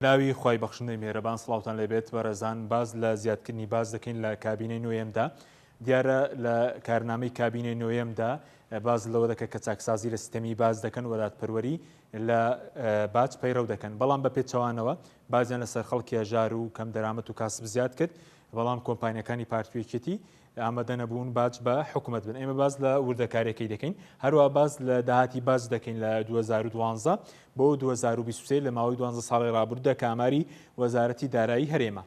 ناوی خی بەخشندەی مێرەبان سڵاوتان لەبێت بەڕێزان باز لە زیادکردنی باز دەکەین لە کابینەی نوێیەمدا دیارە لە کارنامەی کابینەی نوێیەمدا باز لەوە دەکە کە چاکسازی لە سیستەمی باز دەکەن وەدادپەروەری لە باج پەیڕەو دەکەن بەڵام بە پێچەوانەوە بازیان لەسەر خەڵکی هەژار و کەم دەرامەت و کاسب زیاد کرد بەڵام کۆمپانیەکانی پارتوێکێتی ئامادە نەبوون باج بە حکوومەت بن ئێمە باز لە وردەکارێکی دەکەین هەروە باز لە داهاتی باز دەکەین لە 2012 بۆ 2023 لە ماوەی 12 ساڵی ڕابردوودا کاماری وەزارەتی دارایی هەرێمە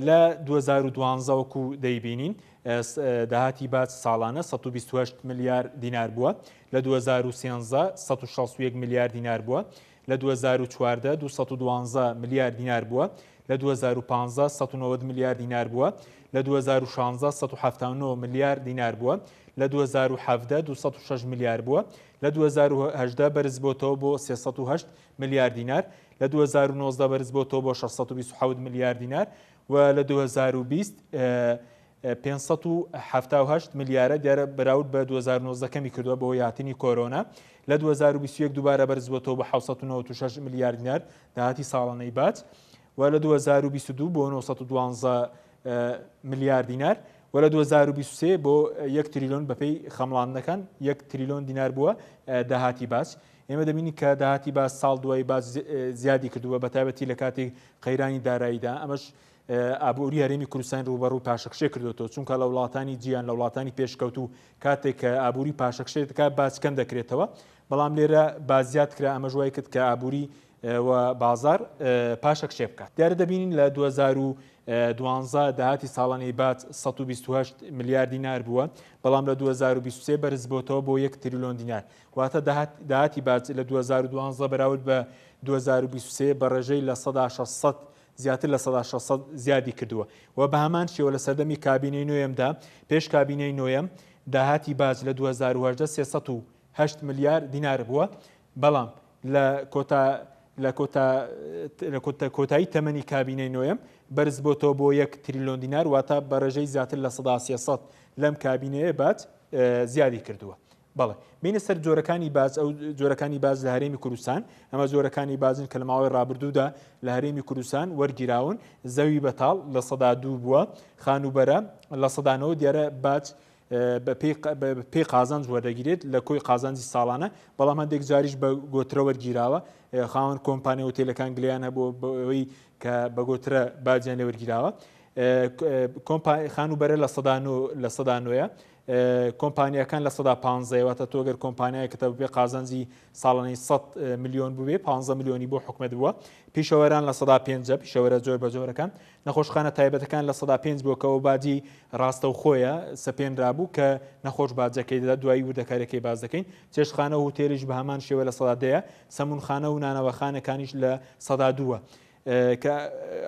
لە 2012 وەکو دەیبینین داهاتی باج ساڵانە 128 میلیارد دینار بووە لە 2013 161 میلیارد دینار بووە لە 2014 212 میلیارد دینار بووە لە 2015 190 میلیارد دینار بووە لە 2016 179 میلیارد دینار بووە لە 2017 206 میلیارد بووە لە 2018 بەرز بۆتەوە بۆ 308 میلیارد دینار لە 2019 بەرز بۆتەوە بۆ 627 میلیارد دینار و لە 2020 578 میلیارە دیارە بەراورد بە 2019 کەمی کردووە بۆ یاتنی کۆرۆنا لە 2021 دووبارە بەرز بۆتەوە بە 796 میلیارد دینار داهاتی ساڵانەی باج و لە 2022 بۆ 912 میلیارد دینار و لە 2023 بۆ 1 تریلیۆن بەپێی خەمڵاندنەکان 1 تریلیۆن دینار بووە داهاتی باج ئێمە دەبینی کە داهاتی باج ساڵ دوای باج زیادی کردووە بەتایبەتی لە کاتێک قەیرانی داراییدا ئەمەش ئابووری هەرێمی کوردستان ڕوبەڕوو پاشەکشێ کردوێتەوە چونکە لە وڵاتانی جیان لە وڵاتانی پێشکەوتو کاتێک کە ئابووری پاشەکشێت دەکات باج کەم دەکرێتەوە بەڵام لێرە بازیات کرا ئەمە ژوای کرد کە ئابووری و بازار پاشەکشێ بکات دیارە دەبینین لە 2012 داهاتی ساڵانەی باج 128 میلیارد دینار بووە بەڵام لە 2023 بەرز بۆتەوە بۆ 1 تریلیۆن دینار واتە داهاتی باج لە 2012 بەراورد بە 2023 بە ڕێژەی لە 600 زیاتر لە 600 زیادی کردووە و بە هەمان شێوە لە سەردەمی کابینەی نوێیەمدا پێش کابینەی نوێیەم داهاتی باج لە 2018 308 میلیارد دینار بووە بەڵام لە کۆتایی تەمەنی کابینەی نوێیەم بەرز بۆتەوە بۆ 1 تریلیۆن دینار واتە بە ڕێژەی زیاتر لە 300 لەم کابینەیە باج زیادی کردووە بەڵێ بینە سەر جۆرەکانی باز ئەو جۆرەکانی باز لە هەرێمی کوردستان ئەمە جۆرەکانی بازن کە لە ماوەی ڕابردوودا لە هەرێمی کوردستان وەرگیراون زەوی بەتاڵ لە 102 بووە خانوبەرە لە 109 دیارە باج پێی قازانج وەردەگیرێت لە کۆی قازانجی ساڵانە بەڵام هەندێک جاریش بە گۆترە وەرگیراوە خاوەن کۆمپانیا وتێلەکان گلیانە بۆ ئەوەی کە بە گۆترە باجیان لێ وەرگیراوە خانوبەرە لە 109ە کۆمپانیەکان لە 115 واتە تۆگەر کۆمپانیایەکە بێ قازانجی ساڵانەی 100 میلیۆن بووێ 15 میلیۆنی بۆ حکومەت بووە پیشەوەران لە 105 پیشەوەرە جۆر بە جۆرەکان نەخۆشخانە تایبەتەکان لە 105 بووکەوە باجی ڕاستە و خۆیە سەپێنرابوو کە نەخۆش باجەکەی دەدا دوایی وردەکارەکەی باز دەکەین چێشتخانە و هوتێلیش بە هەمان شێوە لە 110 سەمونخانە و نانەوەخانەکانیش لە 102 کە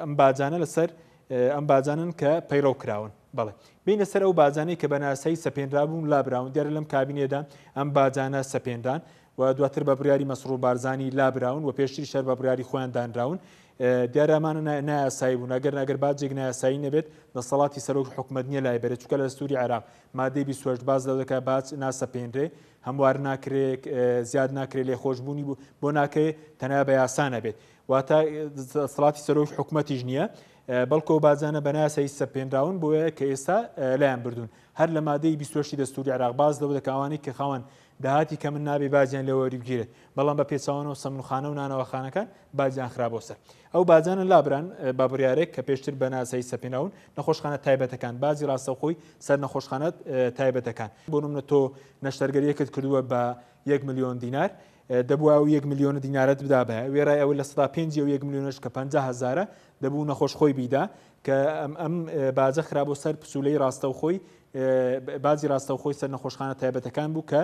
ئەم باجانە لەسەر ئەم باجانن کە پەیڕەو کراون بەڵێ بینە سەر ئەو باجانەی کە بەناسایی سەپێنرابوون لابراون دیارە لەم کابینێدا ئەم باجانە سەپێندان و دواتر بە بڕیاری مەسڕوو بارزانی لابراون و پێشتری شەر بە بڕیاری خۆیان دانراون دیارەمانە نایاسایی بوون ئەگەر باجێک نایاسایی نەبێت دەسەڵاتی سەرۆک حکومەت نییە لای بێت چونکە لە دەستوری عێراق مادەی 28 باز لەو دەکات باج ناسەپێنرێ هەموار ناکرێت زیاد ناکرێت لێخۆشبوونی بۆ ناکەوێت تەنیا بە یاسانە بێت واتە دەسەڵاتی سەرۆک حکومەتیش نییە بەڵکۆ باجانە بەناسایی سەپێنراون بۆیە کە ئێستا لایەن بردوون هەر لە مادەی 28 دەستوری عێراق باز لەوە دەکەوانی کە خاوەن داهاتی کە من نابێ باجیان لەوە وەربگیرێت بەڵام بە پێچاوانەوە سەمونخانە و نانەوەخانەکان باجیان خراپۆ سەر ئەو باجانە لابران با بڕیارێک کە پێشتر بەناسایی سەپێنراون نەخۆشخانە تایبەتەکان بازی ڕاستەوخۆی سەر نەخۆشخانە تایبەتەکان بۆ نمونە تۆ نەشتەرگەریەکت کردووە بە 1 میلیۆن دینار دەبووە و 1 میلیۆن دینارەت بدا بە وێڕای ئەوە لە 105 و 1 میلیۆنش کە 50,000 دەبوو نەخۆشخۆی بیدا کە ئەم باجە خراپۆ سەر پسولەی ڕاستەوخۆی بازی ڕاستەوخۆی سەر نەخۆشخانە تایبەتەکان بوو کە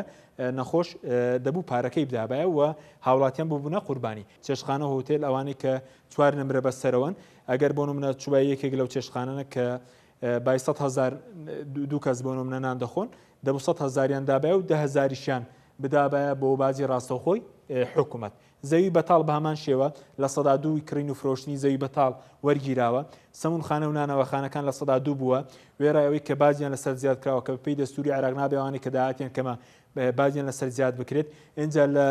نەخۆش دەبوو پارەکەی بدابایە و هاوڵاتیان بۆ بوونە قوربانی چێشتخانە هۆتێل ئەوانەی کە 4 نمرە بەسەرەوەن ئەگەر بۆ نمونە چوبای یەکێک لەو چێشتخانەنە کە بای 100,000 دوو کەس بۆ نمونە نان دەخۆن دەبوو 100,000یان دابایە و 10,000یشیان بدابایە بۆ بازی ڕاستەوخۆی حکومەت زەوی بەتاڵ بە هەمان شێوە لە 102 کڕین و فرۆشتنی زەوی بەتاڵ وەرگیراوە سەمونخانە و نانەوەخانەکان لە 102 بووە وێرایەوەی کە بازیان لەسەر زیاد کراوە کە بەپێی دەستوری عێراق نابێوانی کە داهاتیان کەمە بازیان لەسەر زیاد بکرێت اینجا لە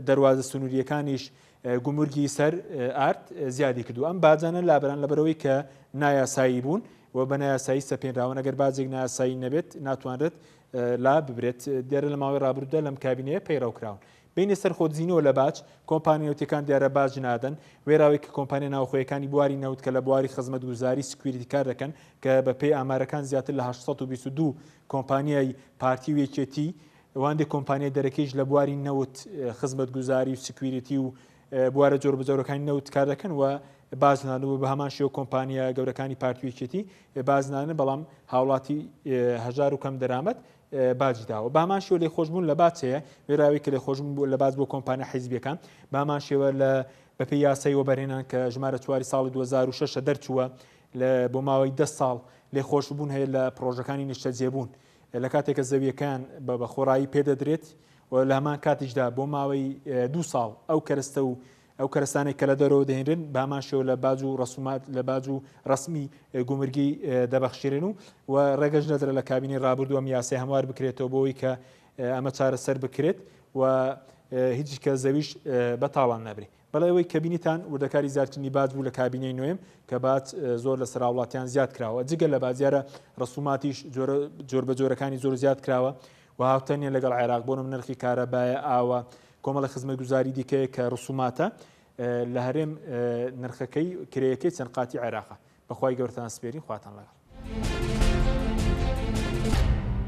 دەواازە سنووریەکانیش گومورگی سەر ئارد زیادی کردو. ئەم باجانە لابران لەبەرەوەی کە نایاسایی بوون و بە نایاسایی سەپێنراون ئەگەر باجێک نایاسایی نەبێت ناتوانرێت لا ببرێت. دیارە لە ماوەی ڕابردوودا لەم کابینەیە پەیڕەوکراون. بینی سەرخۆدزینەوە لە باج کۆمپانیەوتەکان دیارە باج نادەن وێراوی کە کۆمپانیا ناوخۆیەکانی بواری نەوت کە لە بواری خزمەتگوزاری سکوریتی کار دەکەن کە بە پێی ئامارەکان زیاتر لە 822 کۆمپانیای پارتی و یەکێتی واندێک کۆمپانیای دەرەکەیش لە بواری نەوت خزمەتگوزاری و سکوریتی و بوارە جۆربەجۆرەکانی نەوت کار دەکەن و بازنانەوە بە هەمان شێوە کۆمپانیا گەورەکانی پارتی و یەکێتی بازنانە بەڵام هاوڵاتی هەژار و کەم دەرامەت باجی داوە. بە هەمان شێوە لێخۆشبوون لە باج هەیە وێراوی کە لێخۆشبوون لە باج بۆ کۆمپانیا حیزبیەکان بە هەمان شێوە لە بەپێی یاسای وەبەرهێنان کە ژمارە 4 ساڵی 2006 دەرچووە بۆ ماوەی 10 ساڵ لێخۆشبوون هەیە لە پرۆژەکانی نیشتەجێبوون لە کاتێکە زەویەکان بە خۆڕایی پێدەدرێت و لە هەمان کاتیشدا بۆ ماوەی 2 ساڵ ئەو کەرەستە و ئەو کەرەستانێک کە لە دەرەوە دەهێنرن بە هەمان شێوە لە باج و ڕسومات لە باج و ڕسمی گومرگی دەبەخشێنن و ڕێگەش نەدرە لە کابینی ڕابردووە ئەم یاسای هەموار بکرێتەوە بۆەوەی کە ئەمە چارەسەر بکرێت و هیچ کە زەویش بەتاڵان نەبرێ. بەڵێ ئەوەی کەبینیتان وردەکاری زیادکردنی باج بوو لە کابینەی نوێم کە باج زۆر لە سەر وڵاتیان زیاد کراوە جگە لە بازیارە ڕسوماتیش جۆر بە جۆرەکانی زۆر زیاد کراوە و هاوتەنیە لەگەڵ عێراق بۆ نرخی کارەبایە ئاوە کۆمەڵە خزمەتگوزاری دیکەیە کە ڕسوماتە لە هەرێم نرخەکەی کرەیەکەی چەند قاتی عێراقە. بەخوای گەورەتان سپێرین خواتان لەگەڵ.